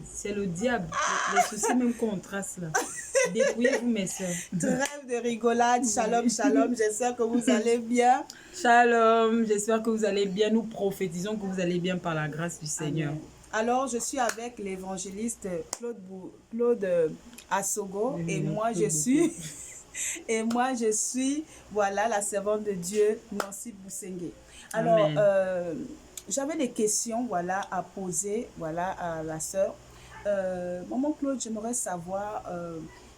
C'est le diable. Les soucis même qu'on trace là. Dépouillez-vous, mes soeurs. Trêve de rigolade. Shalom, shalom. J'espère que vous allez bien. Shalom. J'espère que vous allez bien. Nous prophétisons que vous allez bien par la grâce du Seigneur. Amen. Alors, je suis avec l'évangéliste Claude Assogo et moi, je suis... Et moi, je suis, voilà, la servante de Dieu, Nancy Bousengue. Alors, j'avais des questions, voilà, à poser, voilà, à la sœur. Maman Claude, j'aimerais savoir,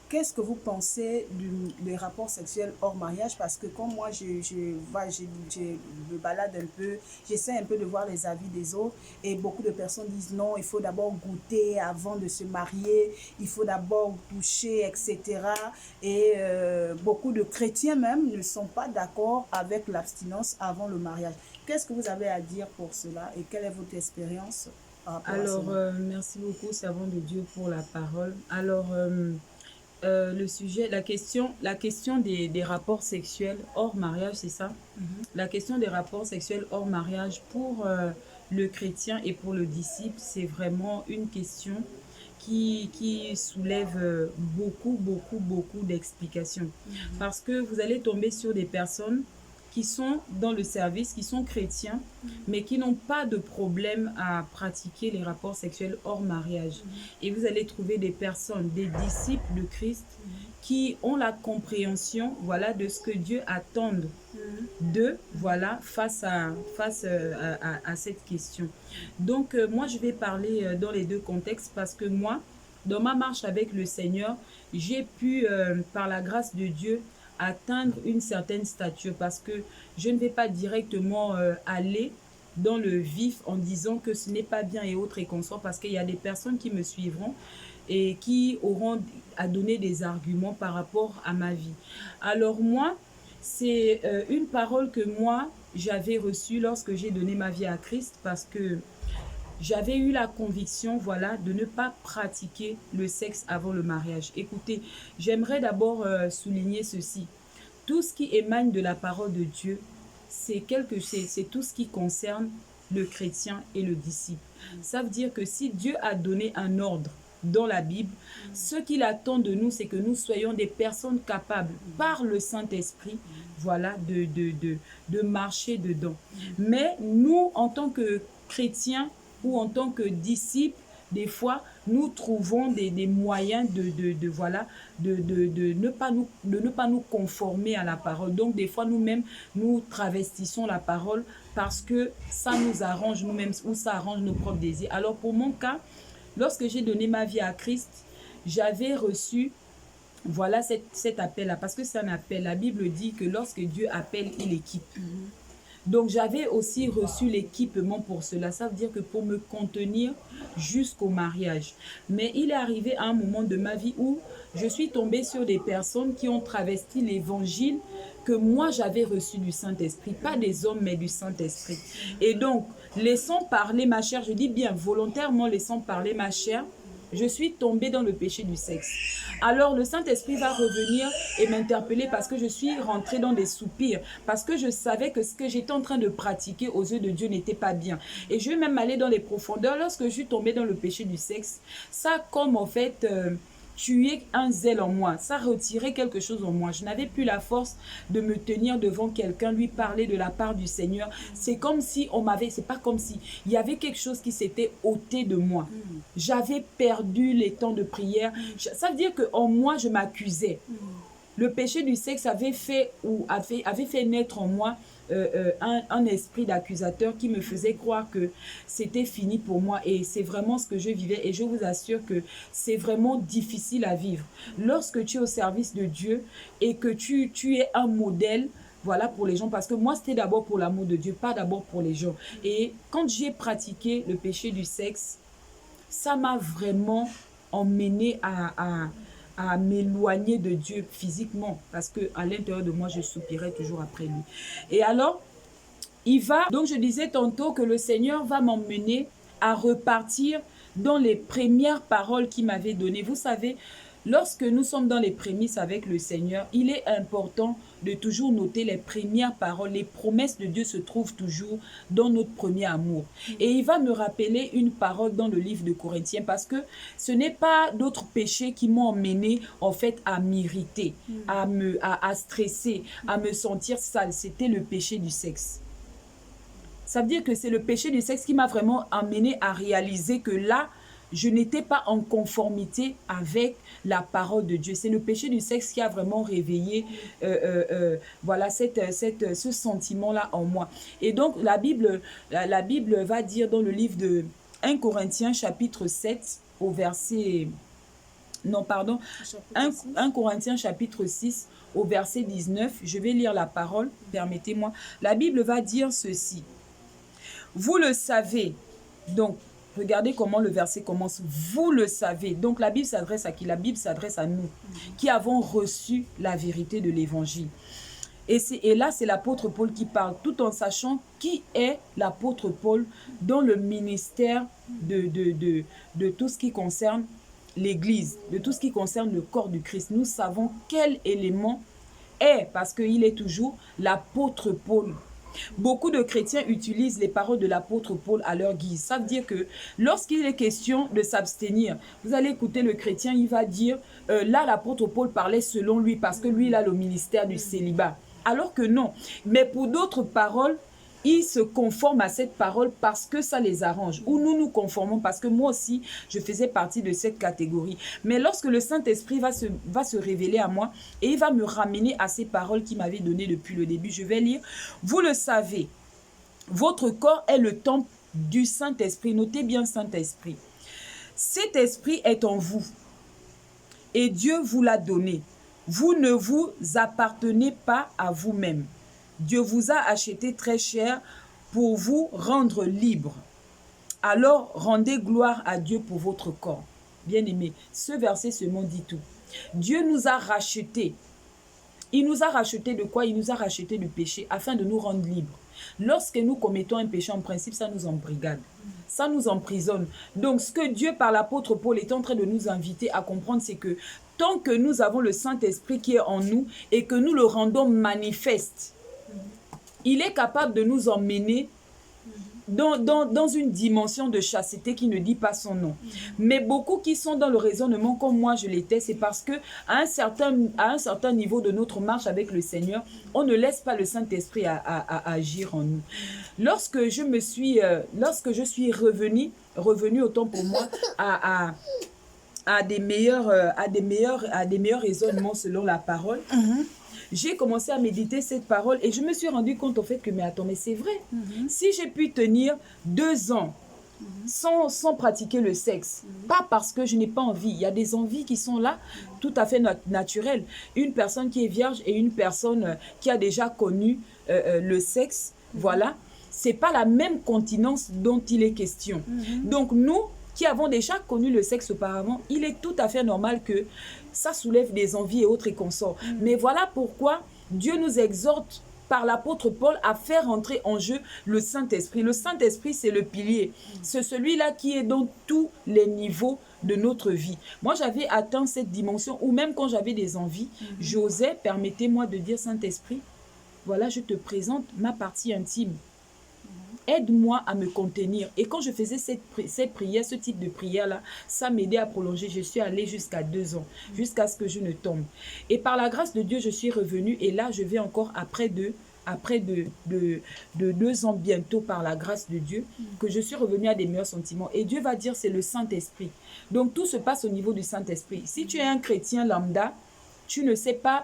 qu'est-ce que vous pensez des rapports sexuels hors mariage? Parce que comme moi, je me balade un peu, j'essaie un peu de voir les avis des autres et beaucoup de personnes disent non, il faut d'abord goûter avant de se marier, il faut d'abord toucher, etc. Et beaucoup de chrétiens même ne sont pas d'accord avec l'abstinence avant le mariage. Qu'est-ce que vous avez à dire pour cela et quelle est votre expérience par rapport à cela? Merci beaucoup, servant de Dieu, pour la parole. Alors, le sujet, la question des rapports sexuels hors mariage, c'est ça? La question des rapports sexuels hors mariage pour le chrétien et pour le disciple, c'est vraiment une question qui soulève beaucoup d'explications. Parce que vous allez tomber sur des personnes qui sont dans le service, qui sont chrétiens, mais qui n'ont pas de problème à pratiquer les rapports sexuels hors mariage. Et vous allez trouver des personnes, des disciples de Christ, qui ont la compréhension, voilà, de ce que Dieu attend d'eux, voilà, face à cette question. Donc, moi, je vais parler dans les deux contextes parce que moi, dans ma marche avec le Seigneur, j'ai pu, par la grâce de Dieu, atteindre une certaine stature parce que je ne vais pas directement aller dans le vif en disant que ce n'est pas bien et autres et consorts, parce qu'il y a des personnes qui me suivront et qui auront à donner des arguments par rapport à ma vie. Alors moi, c'est une parole que moi, j'avais reçue lorsque j'ai donné ma vie à Christ, parce que j'avais eu la conviction, voilà, de ne pas pratiquer le sexe avant le mariage. Écoutez, j'aimerais d'abord souligner ceci. Tout ce qui émane de la parole de Dieu, c'est tout ce qui concerne le chrétien et le disciple. Ça veut dire que si Dieu a donné un ordre dans la Bible, ce qu'il attend de nous, c'est que nous soyons des personnes capables, par le Saint-Esprit, voilà, de marcher dedans. Mais nous, en tant que chrétiens ou en tant que disciples, des fois, nous trouvons des moyens de ne pas nous conformer à la parole. Donc, des fois, nous-mêmes, nous travestissons la parole parce que ça nous arrange nous-mêmes ou ça arrange nos propres désirs. Alors, pour mon cas, lorsque j'ai donné ma vie à Christ, j'avais reçu, voilà, cet appel-là. Parce que c'est un appel. La Bible dit que lorsque Dieu appelle, il équipe. Donc, j'avais aussi reçu l'équipement pour cela. Ça veut dire que pour me contenir jusqu'au mariage. Mais il est arrivé à un moment de ma vie où je suis tombée sur des personnes qui ont travesti l'évangile que moi, j'avais reçu du Saint-Esprit. Pas des hommes, mais du Saint-Esprit. Et donc, laissons parler ma chair. Je dis bien volontairement, laissons parler ma chair. Je suis tombée dans le péché du sexe. Alors le Saint-Esprit va revenir et m'interpeller parce que je suis rentrée dans des soupirs, parce que je savais que ce que j'étais en train de pratiquer aux yeux de Dieu n'était pas bien. Et je vais même aller dans les profondeurs. Lorsque je suis tombée dans le péché du sexe, ça comme en fait... tuer un zèle en moi, ça retirait quelque chose en moi. Je n'avais plus la force de me tenir devant quelqu'un, lui parler de la part du Seigneur. C'est comme si on m'avait, c'est pas comme si, il y avait quelque chose qui s'était ôté de moi. J'avais perdu les temps de prière. Ça veut dire qu'en moi, je m'accusais. Le péché du sexe avait fait naître en moi un esprit d'accusateur qui me faisait croire que c'était fini pour moi, et c'est vraiment ce que je vivais, et je vous assure que c'est vraiment difficile à vivre. Lorsque tu es au service de Dieu et que tu es un modèle, voilà, pour les gens, parce que moi c'était d'abord pour l'amour de Dieu, pas d'abord pour les gens. Et quand j'ai pratiqué le péché du sexe, ça m'a vraiment emmené à m'éloigner de Dieu physiquement, parce que à l'intérieur de moi, je soupirais toujours après lui. Et alors, donc je disais tantôt que le Seigneur va m'emmener à repartir dans les premières paroles qu'il m'avait données. Vous savez, Lorsque nous sommes dans les prémices avec le Seigneur, il est important de toujours noter les premières paroles. Les promesses de Dieu se trouvent toujours dans notre premier amour. Et il va me rappeler une parole dans le livre de Corinthiens, parce que ce n'est pas d'autres péchés qui m'ont emmené en fait à m'irriter, à stresser, à me sentir sale. C'était le péché du sexe. Ça veut dire que c'est le péché du sexe qui m'a vraiment amené à réaliser que là, je n'étais pas en conformité avec la parole de Dieu. C'est le péché du sexe qui a vraiment réveillé voilà, ce sentiment-là en moi. Et donc, la Bible va dire dans le livre de 1 Corinthiens chapitre 7 au verset... Non, pardon. 1 Corinthiens chapitre 6 au verset 19. Je vais lire la parole, permettez-moi. La Bible va dire ceci. Vous le savez, donc, regardez comment le verset commence. Vous le savez. Donc, la Bible s'adresse à qui? La Bible s'adresse à nous, qui avons reçu la vérité de l'évangile. Et là, c'est l'apôtre Paul qui parle, tout en sachant qui est l'apôtre Paul dans le ministère de tout ce qui concerne l'Église, de tout ce qui concerne le corps du Christ. Nous savons quel élément est, parce qu'il est toujours l'apôtre Paul. Beaucoup de chrétiens utilisent les paroles de l'apôtre Paul à leur guise. Ça veut dire que lorsqu'il est question de s'abstenir, vous allez écouter le chrétien, il va dire, là l'apôtre Paul parlait selon lui parce que lui il a le ministère du célibat. Alors que non. Mais pour d'autres paroles, ils se conforment à cette parole parce que ça les arrange. Ou nous nous conformons parce que moi aussi, je faisais partie de cette catégorie. Mais lorsque le Saint-Esprit va se révéler à moi et il va me ramener à ces paroles qu'il m'avait données depuis le début, je vais lire. Vous le savez, votre corps est le temple du Saint-Esprit. Notez bien Saint-Esprit. Cet esprit est en vous et Dieu vous l'a donné. Vous ne vous appartenez pas à vous-même. Dieu vous a acheté très cher pour vous rendre libre. Alors, rendez gloire à Dieu pour votre corps. Bien-aimé, ce verset seulement dit tout. Dieu nous a rachetés. Il nous a rachetés de quoi? Il nous a rachetés du péché afin de nous rendre libres. Lorsque nous commettons un péché, en principe, ça nous embrigade. Ça nous emprisonne. Donc, ce que Dieu, par l'apôtre Paul, est en train de nous inviter à comprendre, c'est que tant que nous avons le Saint-Esprit qui est en nous et que nous le rendons manifeste, il est capable de nous emmener dans une dimension de chasteté qui ne dit pas son nom. Mais beaucoup qui sont dans le raisonnement comme moi je l'étais, c'est parce que à un certain niveau de notre marche avec le Seigneur, on ne laisse pas le Saint-Esprit à agir en nous. Lorsque je suis revenue autant pour moi à des meilleurs raisonnements selon la parole, j'ai commencé à méditer cette parole et je me suis rendu compte au fait que, mais attends, mais c'est vrai. Si j'ai pu tenir 2 ans sans pratiquer le sexe, pas parce que je n'ai pas envie, il y a des envies qui sont là, tout à fait naturelles. Une personne qui est vierge et une personne qui a déjà connu le sexe, voilà, c'est pas la même continence dont il est question. Donc nous, qui avons déjà connu le sexe auparavant, il est tout à fait normal que ça soulève des envies et autres et consorts. Mais voilà pourquoi Dieu nous exhorte par l'apôtre Paul à faire entrer en jeu le Saint-Esprit. Le Saint-Esprit, c'est le pilier. C'est celui-là qui est dans tous les niveaux de notre vie. Moi, j'avais atteint cette dimension où même quand j'avais des envies, j'osais, permettez-moi de dire, Saint-Esprit, voilà, je te présente ma partie intime. Aide-moi à me contenir. Et quand je faisais cette prière, ce type de prière-là, ça m'aidait à prolonger. Je suis allée jusqu'à 2 ans, jusqu'à ce que je ne tombe. Et par la grâce de Dieu, je suis revenue. Et là, je vais encore après de 2 ans bientôt, par la grâce de Dieu, que je suis revenue à des meilleurs sentiments. Et Dieu va dire, c'est le Saint-Esprit. Donc, tout se passe au niveau du Saint-Esprit. Si tu es un chrétien lambda, tu ne sais pas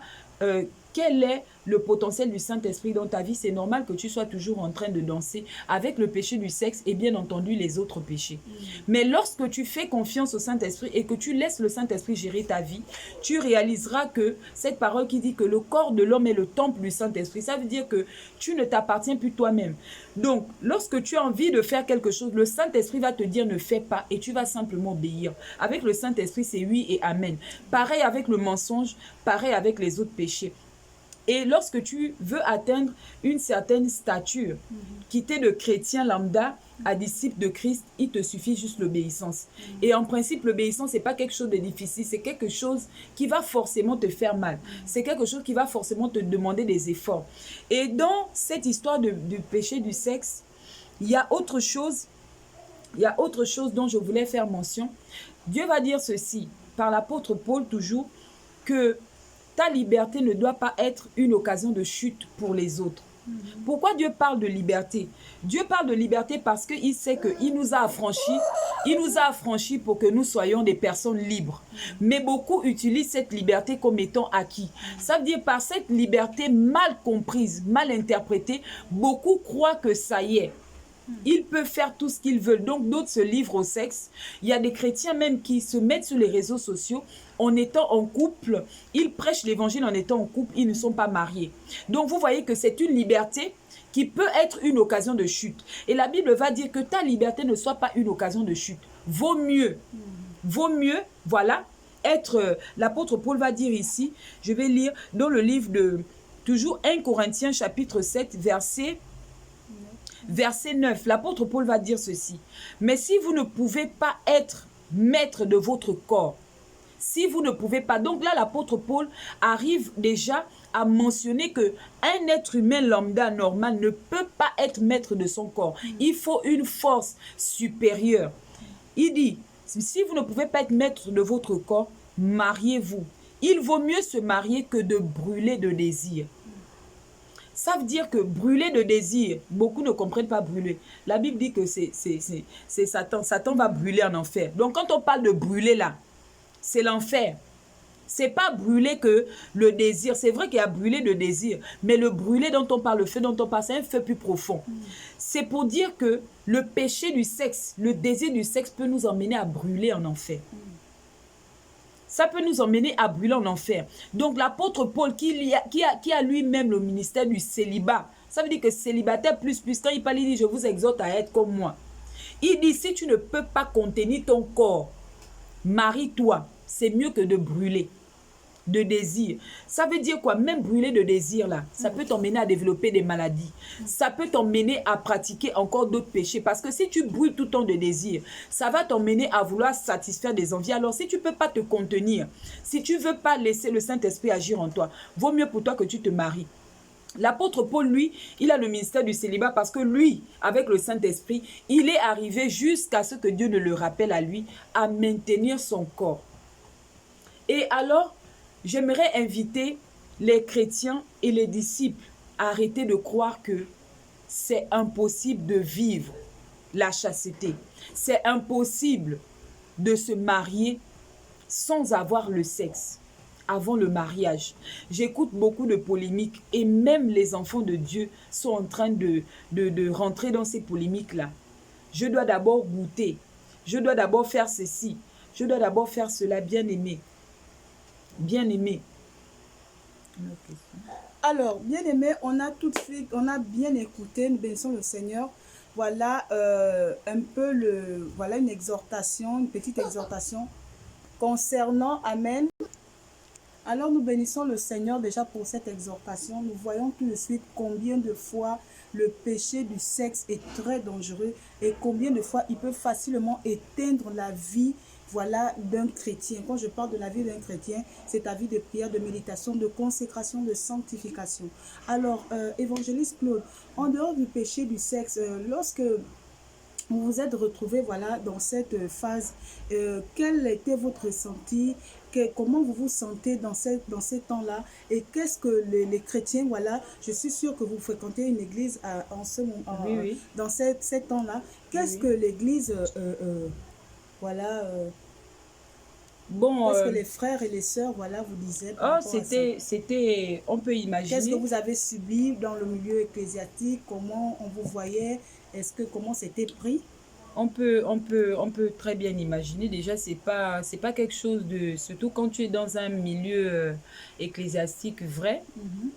quel est le potentiel du Saint-Esprit dans ta vie. C'est normal que tu sois toujours en train de danser avec le péché du sexe et bien entendu les autres péchés. Mais lorsque tu fais confiance au Saint-Esprit et que tu laisses le Saint-Esprit gérer ta vie, tu réaliseras que cette parole qui dit que le corps de l'homme est le temple du Saint-Esprit, ça veut dire que tu ne t'appartiens plus toi-même. Donc, lorsque tu as envie de faire quelque chose, le Saint-Esprit va te dire ne fais pas et tu vas simplement obéir. Avec le Saint-Esprit, c'est oui et amen. Pareil avec le mensonge, pareil avec les autres péchés. Et lorsque tu veux atteindre une certaine stature, quitter de chrétien lambda à disciple de Christ, il te suffit juste l'obéissance. Et en principe, l'obéissance, c'est pas quelque chose de difficile, c'est quelque chose qui va forcément te faire mal. C'est quelque chose qui va forcément te demander des efforts. Et dans cette histoire du péché du sexe, il y a autre chose dont je voulais faire mention. Dieu va dire ceci, par l'apôtre Paul toujours, que ta liberté ne doit pas être une occasion de chute pour les autres. Pourquoi Dieu parle de liberté? Dieu parle de liberté parce qu'il sait qu'il nous a affranchis pour que nous soyons des personnes libres. Mais beaucoup utilisent cette liberté comme étant acquis. Ça veut dire par cette liberté mal comprise, mal interprétée, beaucoup croient que ça y est. Ils peuvent faire tout ce qu'ils veulent. Donc, d'autres se livrent au sexe. Il y a des chrétiens même qui se mettent sur les réseaux sociaux en étant en couple. Ils prêchent l'évangile en étant en couple. Ils ne sont pas mariés. Donc, vous voyez que c'est une liberté qui peut être une occasion de chute. Et la Bible va dire que ta liberté ne soit pas une occasion de chute. Vaut mieux, voilà, être... L'apôtre Paul va dire ici, je vais lire dans le livre de... Toujours 1 Corinthiens chapitre 7, Verset 9, l'apôtre Paul va dire ceci. Mais si vous ne pouvez pas être maître de votre corps, si vous ne pouvez pas, donc là l'apôtre Paul arrive déjà à mentionner que un être humain lambda normal ne peut pas être maître de son corps. Il faut une force supérieure. Il dit, si vous ne pouvez pas être maître de votre corps, mariez-vous. Il vaut mieux se marier que de brûler de désir. Ça veut dire que brûler de désir, beaucoup ne comprennent pas brûler. La Bible dit que c'est Satan. Satan va brûler en enfer. Donc quand on parle de brûler là, c'est l'enfer. C'est pas brûler que le désir. C'est vrai qu'il y a brûler de désir. Mais le brûler dont on parle, le feu dont on parle, c'est un feu plus profond. C'est pour dire que le péché du sexe, le désir du sexe peut nous emmener à brûler en enfer. Ça peut nous emmener à brûler en enfer. Donc l'apôtre Paul qui a lui-même le ministère du célibat, ça veut dire que célibataire plus, quand il parle, il dit je vous exhorte à être comme moi. Il dit si tu ne peux pas contenir ton corps, marie-toi, c'est mieux que de brûler de désir. Ça veut dire quoi? Même brûler de désir là, ça peut t'emmener à développer des maladies. Ça peut t'emmener à pratiquer encore d'autres péchés. Parce que si tu brûles tout le temps de désir, ça va t'emmener à vouloir satisfaire des envies. Alors si tu ne peux pas te contenir, si tu ne veux pas laisser le Saint-Esprit agir en toi, vaut mieux pour toi que tu te maries. L'apôtre Paul, lui, il a le ministère du célibat parce que lui, avec le Saint-Esprit, il est arrivé jusqu'à ce que Dieu ne le rappelle à lui, à maintenir son corps. Et alors, j'aimerais inviter les chrétiens et les disciples à arrêter de croire que c'est impossible de vivre la chasteté. C'est impossible de se marier sans avoir le sexe avant le mariage. J'écoute beaucoup de polémiques et même les enfants de Dieu sont en train de rentrer dans ces polémiques-là. Je dois d'abord goûter. Je dois d'abord faire ceci. Je dois d'abord faire cela, bien-aimé. Bien-aimé. Alors, bien-aimé, on a tout de suite, on a bien écouté, nous bénissons le Seigneur. Voilà un peu voilà une exhortation, une petite exhortation concernant, amen. Alors nous bénissons le Seigneur déjà pour cette exhortation. Nous voyons tout de suite combien de fois le péché du sexe est très dangereux et combien de fois il peut facilement éteindre la vie, voilà, d'un chrétien. Quand je parle de la vie d'un chrétien, c'est ta vie de prière, de méditation, de consécration, de sanctification. Alors, évangéliste Claude, en dehors du péché du sexe, lorsque vous vous êtes retrouvé, voilà, dans cette phase, quel était votre ressenti? Comment vous vous sentez dans ces temps-là? Et qu'est-ce que les chrétiens, voilà, je suis sûre que vous fréquentez une église en ce moment, Oui. dans ces temps-là. Qu'est-ce que l'église, voilà, bon, qu'est-ce que les frères et les sœurs, voilà, vous disaient? Oh, c'était, on peut imaginer. Qu'est-ce que vous avez subi dans le milieu ecclésiastique? Comment on vous voyait? Comment c'était pris? On peut très bien imaginer. Déjà, c'est pas quelque chose de... Surtout quand tu es dans un milieu ecclésiastique vrai.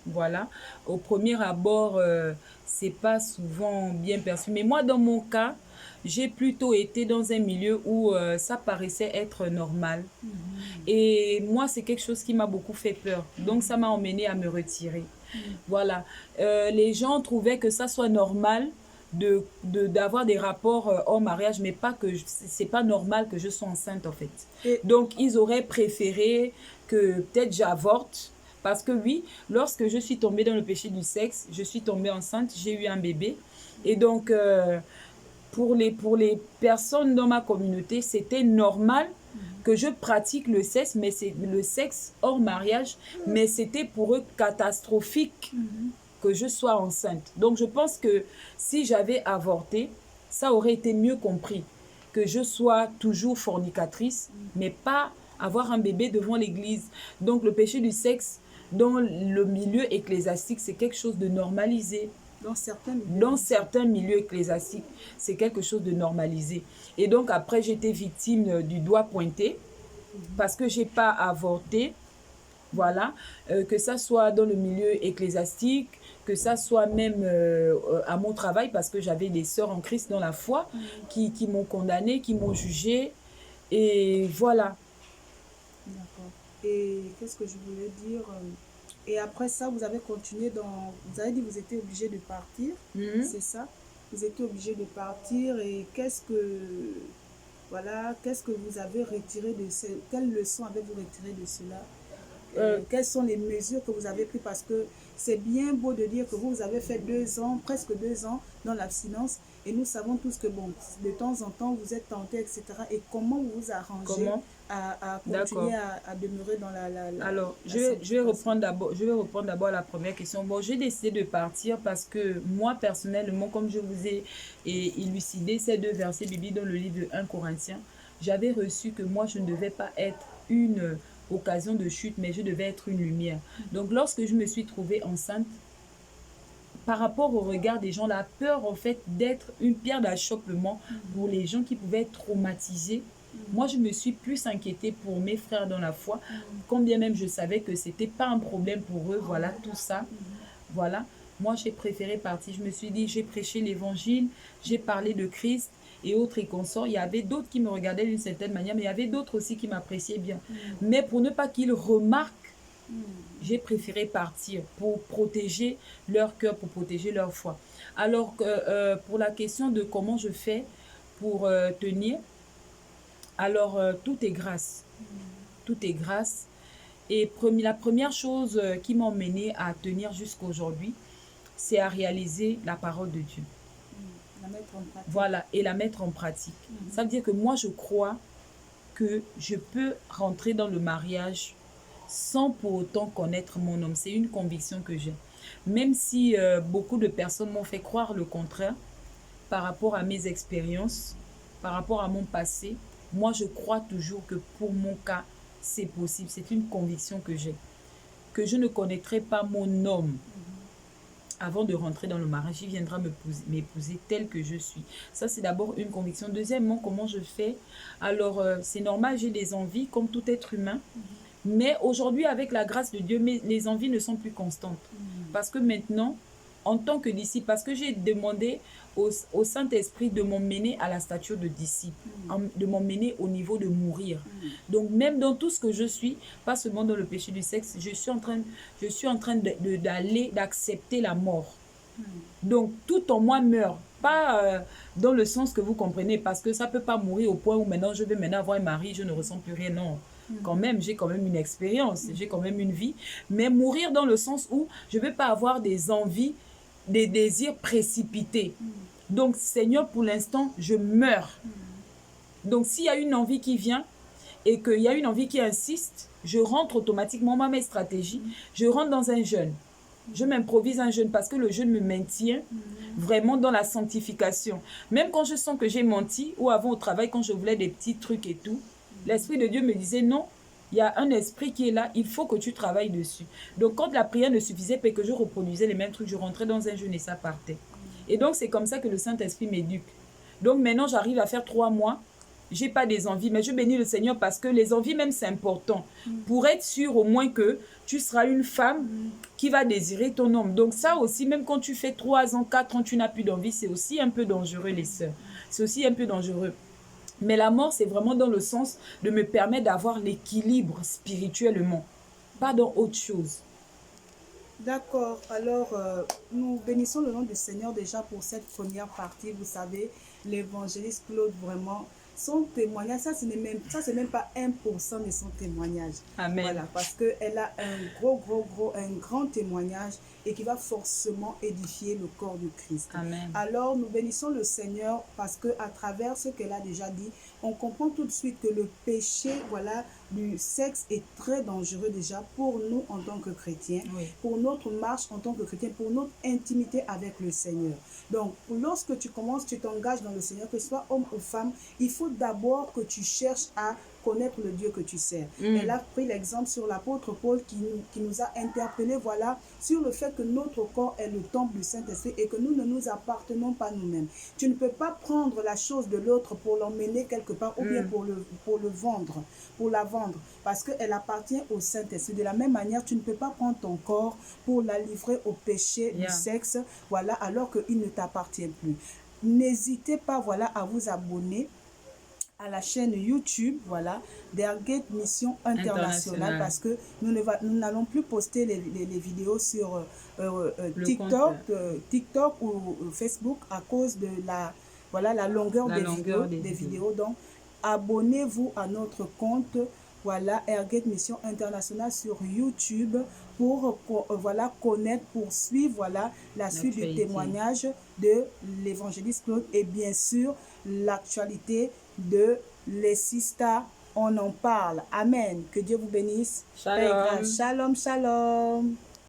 Voilà. Au premier abord, c'est pas souvent bien perçu. Mais moi, dans mon cas, j'ai plutôt été dans un milieu où ça paraissait être normal. Et moi, c'est quelque chose qui m'a beaucoup fait peur. Donc, ça m'a emmené à me retirer. Voilà. Les gens trouvaient que ça soit normal d'avoir des rapports hors mariage, mais pas que c'est pas normal que je sois enceinte en fait. Et Donc ils auraient préféré que peut-être j'avorte. Parce que oui, lorsque je suis tombée dans le péché du sexe, je suis tombée enceinte, j'ai eu un bébé. Et donc, pour les personnes dans ma communauté, c'était normal que je pratique le sexe, mais c'est le sexe hors mariage, mais c'était pour eux catastrophique que je sois enceinte. Donc je pense que si j'avais avorté, ça aurait été mieux compris que je sois toujours fornicatrice, mais pas avoir un bébé devant l'église. Donc le péché du sexe dans le milieu ecclésiastique, c'est quelque chose de normalisé. Dans certains milieux ecclésiastiques, c'est quelque chose de normalisé. Et donc après, j'étais victime du doigt pointé parce que j'ai pas avorté. Voilà, que ça soit dans le milieu ecclésiastique, que ça soit même à mon travail, parce que j'avais des sœurs en Christ dans la foi qui m'ont condamné, qui m'ont jugé. Et voilà. d'accord. Et qu'est-ce que je voulais dire? Et après ça, vous avez continué dans... Vous avez dit que vous étiez obligé de partir, c'est ça? Vous étiez obligé de partir et qu'est-ce que... Voilà, qu'est-ce que vous avez retiré de ce... Quelle leçon avez-vous retiré de cela? Quelles sont les mesures que vous avez prises? Parce que c'est bien beau de dire que vous avez fait 2 ans, presque 2 ans dans l'abstinence. Et nous savons tous que, bon, de temps en temps, vous êtes tenté, etc. Et comment vous vous arrangez à continuer à demeurer dans Alors, je vais reprendre d'abord la première question. Bon, j'ai décidé de partir parce que moi, personnellement, comme je vous ai élucidé ces 2 versets bibliques dans le livre de 1 Corinthiens, j'avais reçu que moi, je ne devais pas être une occasion de chute, mais je devais être une lumière. Donc, lorsque je me suis trouvée enceinte, par rapport au regard des gens, la peur, en fait, d'être une pierre d'achoppement pour les gens qui pouvaient être traumatisés, moi, je me suis plus inquiétée pour mes frères dans la foi, quand bien même je savais que c'était pas un problème pour eux, voilà, tout ça, voilà. Moi, j'ai préféré partir. Je me suis dit, j'ai prêché l'évangile, j'ai parlé de Christ et autres et consorts. Il y avait d'autres qui me regardaient d'une certaine manière, mais il y avait d'autres aussi qui m'appréciaient bien. Mais pour ne pas qu'ils remarquent, j'ai préféré partir pour protéger leur cœur, pour protéger leur foi. Alors que pour la question de comment je fais pour tenir, alors tout est grâce. Tout est grâce. Et la première chose qui m'a emmenée à tenir jusqu'à aujourd'hui, c'est à réaliser la parole de Dieu. La mettre en pratique. Voilà, et la mettre en pratique. Ça veut dire que moi, je crois que je peux rentrer dans le mariage sans pour autant connaître mon homme. C'est une conviction que j'ai. Même si beaucoup de personnes m'ont fait croire le contraire par rapport à mes expériences, par rapport à mon passé, moi, je crois toujours que pour mon cas, c'est possible. C'est une conviction que j'ai. Que je ne connaîtrai pas mon homme avant de rentrer dans le mariage. Il viendra m'épouser tel que je suis. Ça, c'est d'abord une conviction. Deuxièmement, comment je fais? Alors, c'est normal, j'ai des envies comme tout être humain. Mais aujourd'hui, avec la grâce de Dieu, les envies ne sont plus constantes. Parce que maintenant, en tant que disciple, parce que j'ai demandé au Saint-Esprit de m'emmener à la stature de disciple, de m'emmener au niveau de mourir. Donc même dans tout ce que je suis, pas seulement dans le péché du sexe, je suis en train d'accepter la mort. Donc tout en moi meurt. Pas dans le sens que vous comprenez, parce que ça ne peut pas mourir au point où maintenant je vais maintenant avoir un mari, je ne ressens plus rien, non. Quand même, j'ai quand même une expérience, j'ai quand même une vie. Mais mourir dans le sens où je ne vais pas avoir des envies, des désirs précipités. Donc, Seigneur, pour l'instant, je meurs. Donc, s'il y a une envie qui vient et qu'il y a une envie qui insiste, je rentre automatiquement dans mes stratégies. Je rentre dans un jeûne. Je m'improvise un jeûne parce que le jeûne me maintient vraiment dans la sanctification. Même quand je sens que j'ai menti ou avant au travail, quand je voulais des petits trucs et tout, l'Esprit de Dieu me disait non, il y a un esprit qui est là, il faut que tu travailles dessus. Donc quand la prière ne suffisait pas et que je reproduisais les mêmes trucs, je rentrais dans un jeûne et ça partait. Et donc c'est comme ça que le Saint-Esprit m'éduque. Donc maintenant j'arrive à faire 3 mois, j'ai pas des envies, mais je bénis le Seigneur parce que les envies même c'est important. Pour être sûr au moins que tu seras une femme qui va désirer ton homme. Donc ça aussi, même quand tu fais 3 ans, 4 ans, tu n'as plus d'envie, c'est aussi un peu dangereux les sœurs. C'est aussi un peu dangereux. Mais la mort, c'est vraiment dans le sens de me permettre d'avoir l'équilibre spirituellement, pas dans autre chose. D'accord. Alors, nous bénissons le nom du Seigneur déjà pour cette première partie. Vous savez, l'évangéliste Claude, vraiment, son témoignage, ça, c'est même pas 1% de son témoignage. Amen. Voilà, parce qu'elle a un un grand témoignage et qui va forcément édifier le corps du Christ. Amen. Alors, nous bénissons le Seigneur parce que à travers ce qu'elle a déjà dit, on comprend tout de suite que le péché, voilà, du sexe est très dangereux déjà pour nous en tant que chrétiens, Oui. pour notre marche en tant que chrétien, pour notre intimité avec le Seigneur. Donc, lorsque tu commences, tu t'engages dans le Seigneur, que ce soit homme ou femme, il faut d'abord que tu cherches à connaître le Dieu que tu sers. Elle a pris l'exemple sur l'apôtre Paul qui nous a interpellé, voilà, sur le fait que notre corps est le temple du Saint-Esprit et que nous ne nous appartenons pas nous-mêmes. Tu ne peux pas prendre la chose de l'autre pour l'emmener quelque part ou bien pour le vendre, pour la vendre, parce qu'elle appartient au Saint-Esprit. De la même manière, tu ne peux pas prendre ton corps pour la livrer au péché du sexe, voilà, alors qu'il ne t'appartient plus. N'hésitez pas, voilà, à vous abonner à la chaîne YouTube, voilà, d'Airgate Mission Internationale, parce que nous n'allons plus poster les vidéos sur TikTok ou Facebook à cause de la longueur des vidéos. Donc, abonnez-vous à notre compte, voilà, Airgate Mission Internationale sur YouTube pour voilà, connaître, pour suivre, voilà, la suite du témoignage de l'évangéliste Claude et bien sûr l'actualité de les sisters. On en parle. Amen. Que Dieu vous bénisse. Shalom. Shalom, shalom.